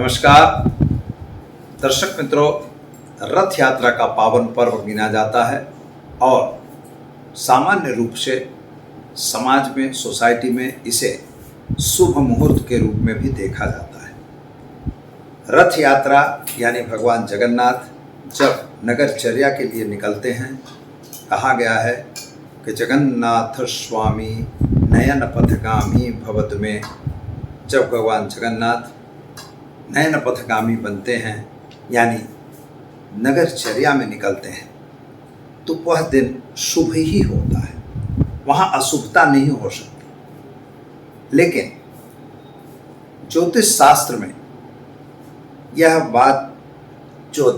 नमस्कार दर्शक मित्रों, रथ यात्रा का पावन पर्व गिना जाता है और सामान्य रूप से समाज में, सोसाइटी में इसे शुभ मुहूर्त के रूप में भी देखा जाता है। रथ यात्रा यानी भगवान जगन्नाथ जब नगरचर्या के लिए निकलते हैं, कहा गया है कि जगन्नाथ स्वामी नयन पथगामी भवत में, जब भगवान जगन्नाथ नयन पथगामी बनते हैं यानी नगरचर्या में निकलते हैं तो वह दिन शुभ ही होता है, वहाँ अशुभता नहीं हो सकती। लेकिन ज्योतिष शास्त्र में यह बात जो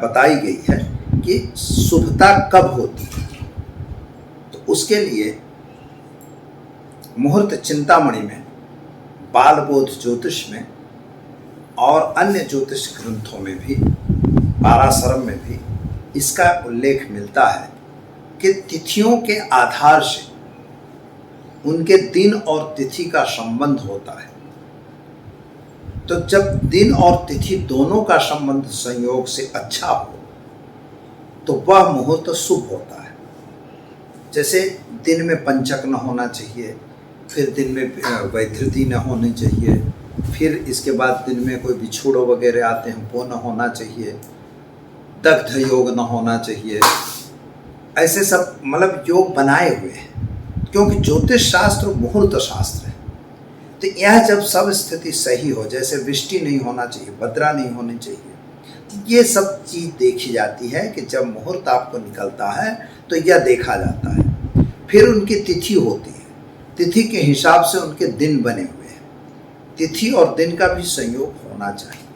बताई गई है कि शुभता कब होती है, तो उसके लिए मुहूर्त चिंतामणि में, बालबोध ज्योतिष में और अन्य ज्योतिष ग्रंथों में भी, पाराशरम में भी इसका उल्लेख मिलता है कि तिथियों के आधार से उनके दिन और तिथि का संबंध होता है। तो जब दिन और तिथि दोनों का संबंध संयोग से अच्छा हो तो वह मुहूर्त शुभ होता है। जैसे दिन में पंचक न होना चाहिए, फिर दिन में वैधृति न होनी चाहिए, फिर इसके बाद दिन में कोई बिछोड़ो वगैरह आते हैं वो न होना चाहिए, दग्ध योग न होना चाहिए, ऐसे सब मतलब योग बनाए हुए हैं, क्योंकि ज्योतिष शास्त्र मुहूर्त शास्त्र है। तो यह जब सब स्थिति सही हो, जैसे वृष्टि नहीं होना चाहिए, बद्रा नहीं होनी चाहिए, तो ये सब चीज़ देखी जाती है कि जब मुहूर्त आपको निकलता है तो यह देखा जाता है। फिर उनकी तिथि होती है, तिथि के हिसाब से उनके दिन बने हुए हैं, तिथि और दिन का भी संयोग होना चाहिए।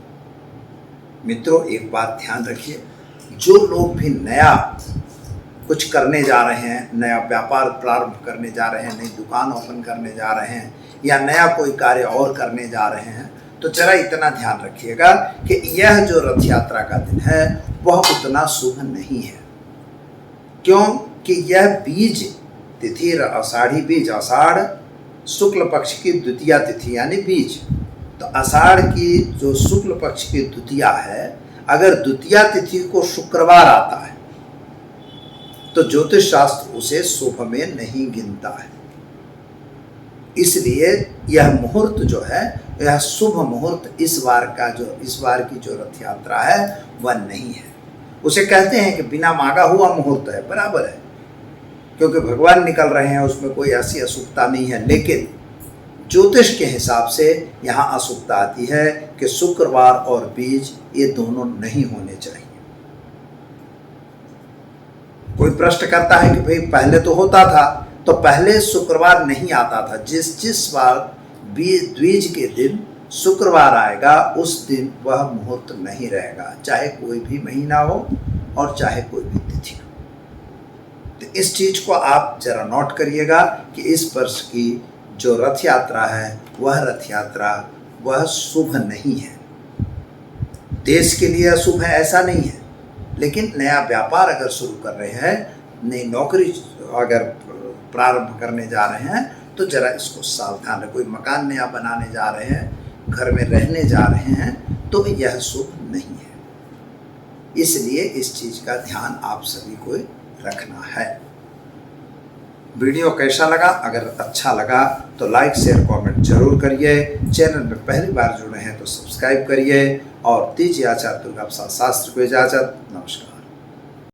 मित्रों, एक बात ध्यान रखिए, जो लोग भी नया कुछ करने जा रहे हैं, नया व्यापार प्रारंभ करने जा रहे हैं, नई दुकान ओपन करने जा रहे हैं या नया कोई कार्य और करने जा रहे हैं, तो जरा इतना ध्यान रखिएगा कि यह जो रथ यात्रा का दिन है वह उतना शुभ नहीं है। क्यों कि यह बीज तिथि आषाढ़ी बीज, आषाढ़ शुक्ल पक्ष की द्वितीया तिथि यानी बीज, तो आषाढ़ की जो शुक्ल पक्ष की द्वितीया है, अगर द्वितीया तिथि को शुक्रवार आता है तो ज्योतिष शास्त्र उसे शुभ में नहीं गिनता है। इसलिए यह मुहूर्त जो है, यह शुभ मुहूर्त इस बार की जो रथ यात्रा है वह नहीं है। उसे कहते हैं कि बिना मांगा हुआ मुहूर्त है, बराबर है, क्योंकि भगवान निकल रहे हैं, उसमें कोई ऐसी अशुभता नहीं है। लेकिन ज्योतिष के हिसाब से यहाँ अशुभता आती है कि शुक्रवार और बीज ये दोनों नहीं होने चाहिए। कोई प्रश्न करता है कि भाई पहले तो होता था, तो पहले शुक्रवार नहीं आता था। जिस बार द्विज के दिन शुक्रवार आएगा उस दिन वह मुहूर्त नहीं रहेगा, चाहे कोई भी महीना हो और चाहे कोई भी तिथि हो। तो इस चीज को आप जरा नोट करिएगा कि इस वर्ष की जो रथ यात्रा है वह रथ यात्रा वह शुभ नहीं है। देश के लिए अशुभ है ऐसा नहीं है, लेकिन नया व्यापार अगर शुरू कर रहे हैं, नई नौकरी अगर प्रारंभ करने जा रहे हैं तो जरा इसको सावधान रखें। कोई मकान नया बनाने जा रहे हैं, घर में रहने जा रहे हैं, तो यह शुभ नहीं है। इसलिए इस चीज का ध्यान आप सभी को रखना है। वीडियो कैसा लगा? अगर अच्छा लगा तो लाइक शेयर कमेंट जरूर करिए। चैनल में पहली बार जुड़े हैं तो सब्सक्राइब करिए और दीजिए आचार्य दुर्गा प्रसाद शास्त्री को इजाजत। नमस्कार।